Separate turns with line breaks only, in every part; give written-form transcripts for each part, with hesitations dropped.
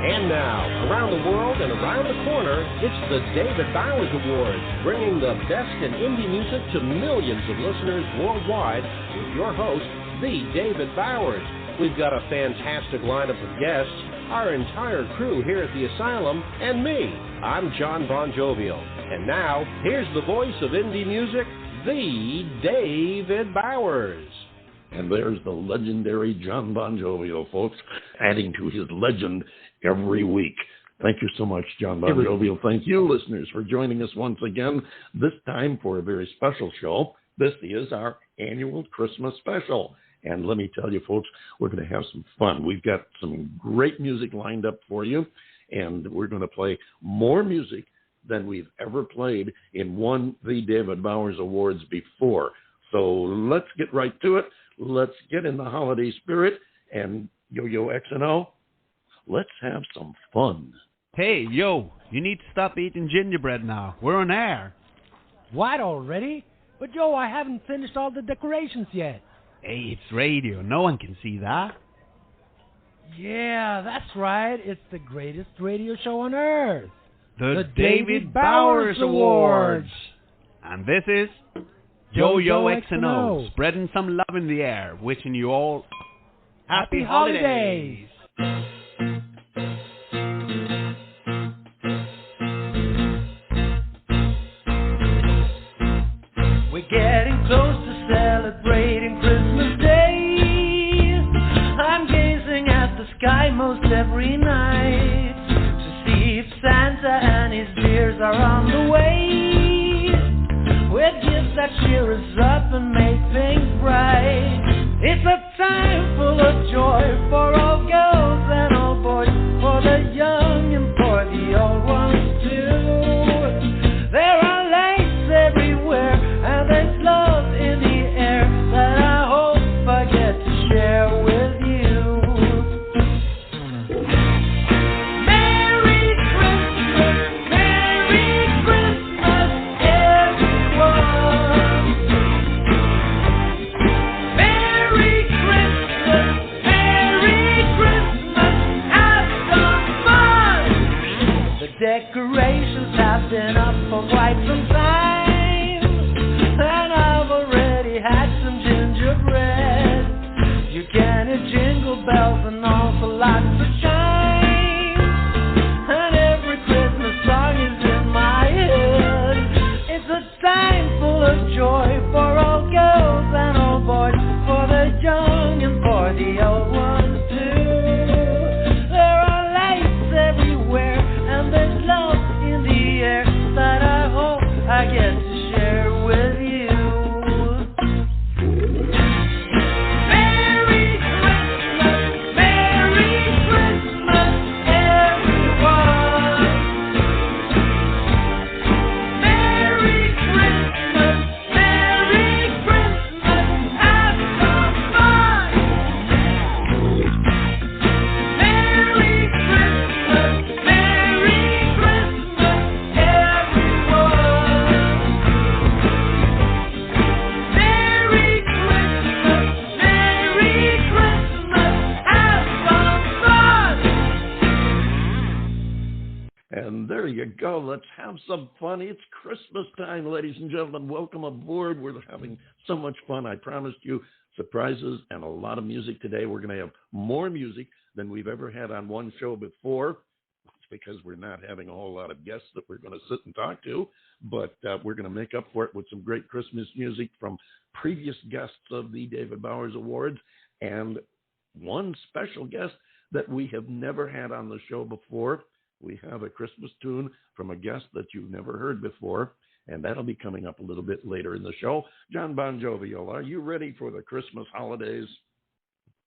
And now, around the world and around the corner, it's the David Bowers Awards, bringing the best in indie music to millions of listeners worldwide with your host, the David Bowers. We've got a fantastic lineup of guests, our entire crew here at the Asylum, and me. I'm Jon BonJovial. And now, here's the voice of indie music, the David Bowers.
And there's the legendary Jon BonJovial, folks, adding to his legend every week. Thank you so much, Jon BonJovial. Thank you, listeners, for joining us once again, this time for a very special show. This is our annual Christmas special. And let me tell you, folks, we're going to have some fun. We've got some great music lined up for you, and we're going to play more music than we've ever played in one The David Bowers Awards before. So let's get right to it. Let's get in the holiday spirit, and Yo-Yo X&O, let's have some fun.
Hey, yo, you need to stop eating gingerbread now. We're on air.
What, already? But, yo, I haven't finished all the decorations yet.
Hey, it's radio. No one can see that.
Yeah, that's right. It's the greatest radio show on earth.
The David Bowers Awards. And this is Yo-Yo X&O, spreading some love in the air, wishing you all happy holidays.
We're getting close to celebrating Christmas Day. I'm gazing at the sky most every night to see if Santa and his dears are on the way, with gifts that cheer us up and make things bright. It's a time full of joy for all girls and all boys, for the young and for the old ones too. There are lights everywhere and there's love in the air that I hope I get to share with you. Merry Christmas, everyone. Merry Christmas, have some fun. The decorations have been up for quite some time, and I've already had some gingerbread. You can hear jingle bells and also lots of chimes, and every Christmas song is in my head. It's a time full of joy for all girls and all boys, for the young and for the old ones too. There are lights everywhere and there's love in the air that I hope I get to share with you. Merry Christmas, everyone. Merry Christmas, have some fun. Merry Christmas, everyone. Merry Christmas, have some fun.
And there you go. Let's have some fun. It's Christmas time, ladies and gentlemen. Welcome aboard. We're having so much fun. I promised you surprises and a lot of music today. We're going to have more music than we've ever had on one show before. It's because we're not having a whole lot of guests that we're going to sit and talk to, but we're going to make up for it with some great Christmas music from previous guests of the David Bowers Awards, and one special guest that we have never had on the show before. We have a Christmas tune from a guest that you've never heard before, and that'll be coming up a little bit later in the show. Jon BonJovial, are you ready for the Christmas holidays?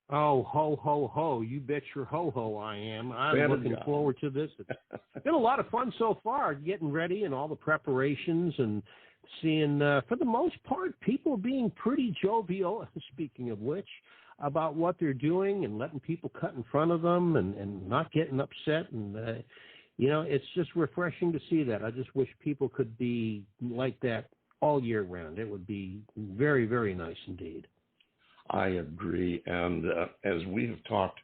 Oh, ho, ho, ho. You bet your ho-ho I am. I'm looking forward to this. It's been a lot of fun so far, getting ready and all the preparations and seeing, for the most part, people being pretty jovial, speaking of which, about what they're doing and letting people cut in front of them and not getting upset. And, you know, it's just refreshing to see that. I just wish people could be like that all year round. It would be very, very nice indeed.
I agree. And as we have talked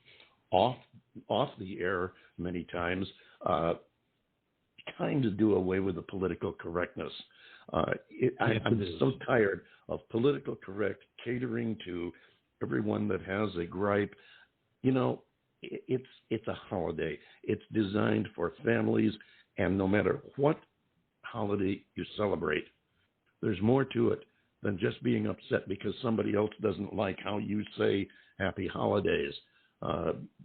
off off the air many times, trying to do away with the political correctness. I'm so tired of political correct catering to everyone that has a gripe. You know, it's a holiday. It's designed for families, and no matter what holiday you celebrate, there's more to it than just being upset because somebody else doesn't like how you say happy holidays.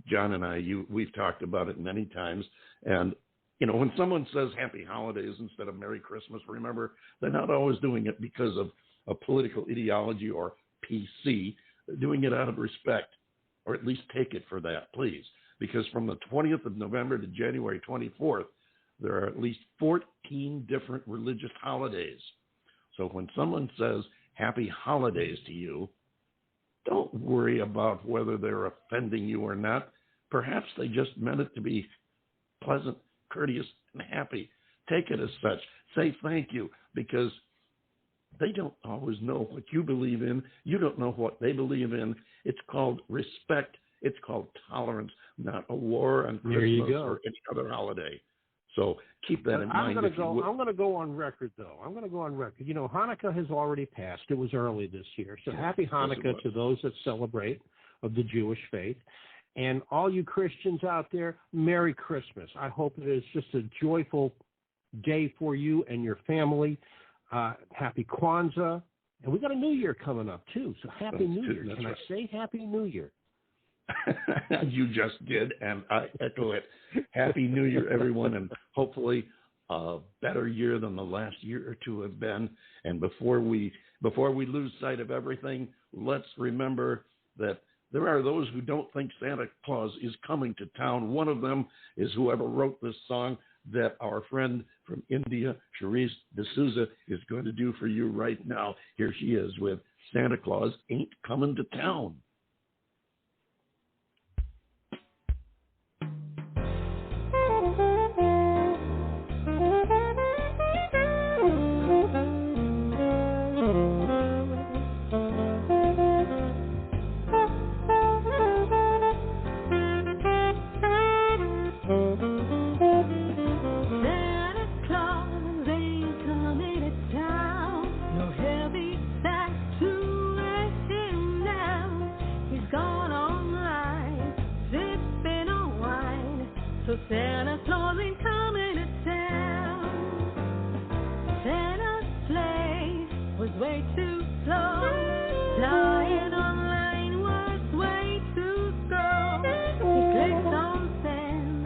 John and I, we've talked about it many times. And, you know, when someone says happy holidays instead of Merry Christmas, remember, they're not always doing it because of a political ideology or PC. They're doing it out of respect, or at least take it for that, please. Because from the 20th of November to January 24th, there are at least 14 different religious holidays. So when someone says happy holidays to you, don't worry about whether they're offending you or not. Perhaps they just meant it to be pleasant, courteous, and happy. Take it as such. Say thank you, because they don't always know what you believe in. You don't know what they believe in. It's called respect. It's called tolerance, not a war on Christmas or any other holiday. So keep that in mind. I'm
going to go on record, though. I'm going to go on record. You know, Hanukkah has already passed. It was early this year. So happy Hanukkah to those that celebrate of the Jewish faith. And all you Christians out there, Merry Christmas. I hope it is just a joyful day for you and your family. Happy Kwanzaa. And we got a New Year coming up, too. So Happy New Year. Can I say Happy New Year?
You just did, and I echo it. Happy New Year, everyone, and hopefully a better year than the last year or two have been. And before we lose sight of everything, let's remember that there are those who don't think Santa Claus is coming to town. One of them is whoever wrote this song that our friend from India, Cherise D'Souza, is going to do for you right now. Here she is with Santa Claus Ain't Coming to Town.
Santa Claus ain't coming to town. Santa's sleigh was way too slow. Flying online was way too slow. He clicks on send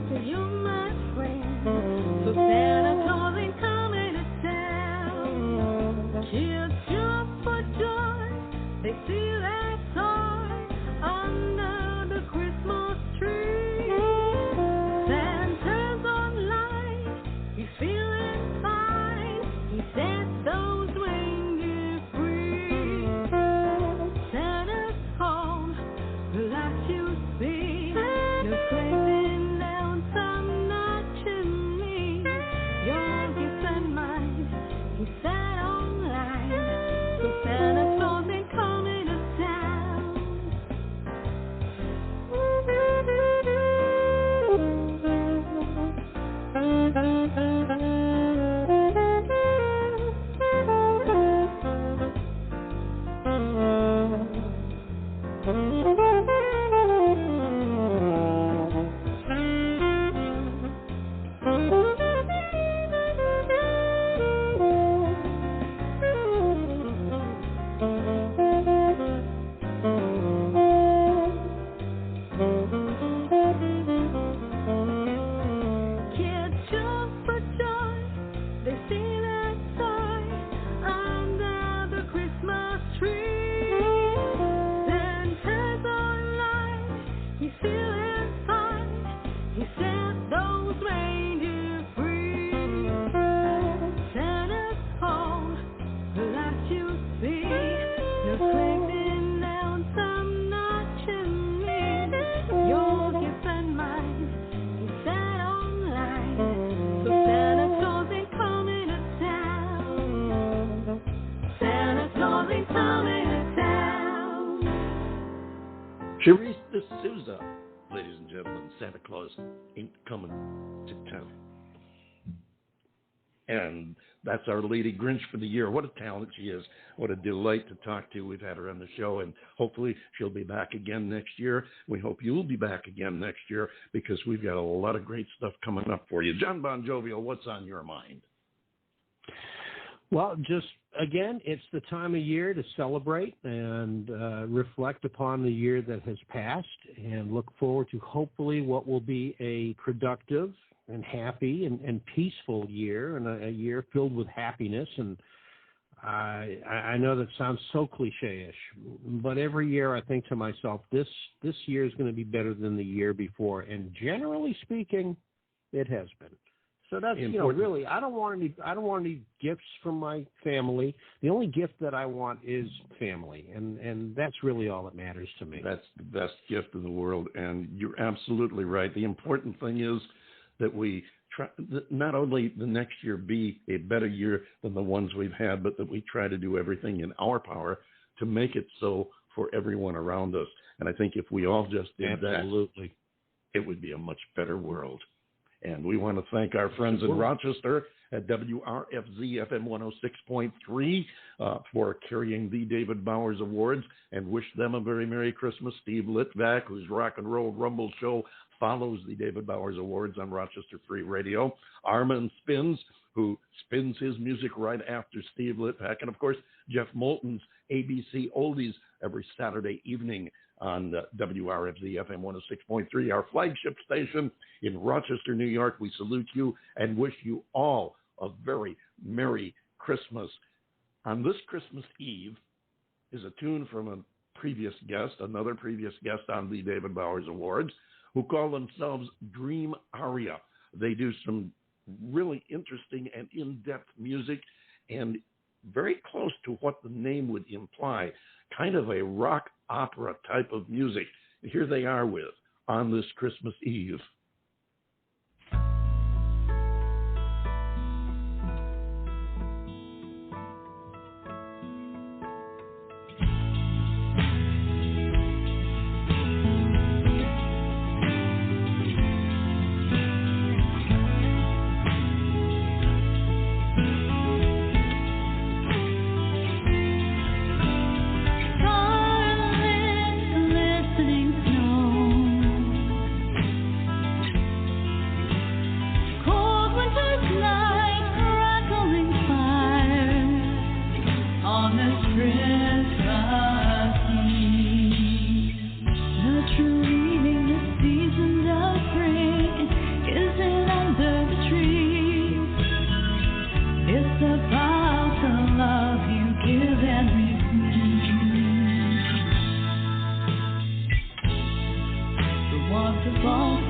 to you, my friend. So Santa Claus ain't coming to town. Kids jump for joy. They see that toy under the Christmas tree. Cherise D'Souza
ladies and gentlemen, Santa Claus ain't coming to town. And that's our Lady Grinch for the year. What a talent she is. What a delight to talk to. We've had her on the show, and hopefully she'll be back again next year. We hope you'll be back again next year because we've got a lot of great stuff coming up for you. Jon BonJovial, what's on your mind?
Well, just, again, it's the time of year to celebrate and reflect upon the year that has passed and look forward to hopefully what will be a productive and happy and peaceful year, and a year filled with happiness. And I know that sounds so cliche-ish, but every year I think to myself, this year is going to be better than the year before. And generally speaking, it has been. So that's, really, I don't want any gifts from my family. The only gift that I want is family, and that's really all that matters to me.
That's the best gift in the world, and you're absolutely right. The important thing is that we try, not only the next year be a better year than the ones we've had, but that we try to do everything in our power to make it so for everyone around us. And I think if we all just did that, it would be a much better world. And we want to thank our friends in Rochester at WRFZ FM 106.3 for carrying the David Bowers Awards, and wish them a very Merry Christmas. Steve Litvak, whose Rock and Roll Rumble show follows the David Bowers Awards on Rochester Free Radio. Armin Spins, who spins his music right after Steve Litvak. And, of course, Jeff Moulton's ABC Oldies every Saturday evening on WRFZ FM 106.3, our flagship station in Rochester, New York. We salute you and wish you all a very Merry Christmas. On this Christmas Eve is a tune from another previous guest on the David Bowers Awards, who call themselves Dream Aria. They do some really interesting and in-depth music, and very close to what the name would imply, kind of a rock opera type of music. Here they are with On This Christmas Eve.
False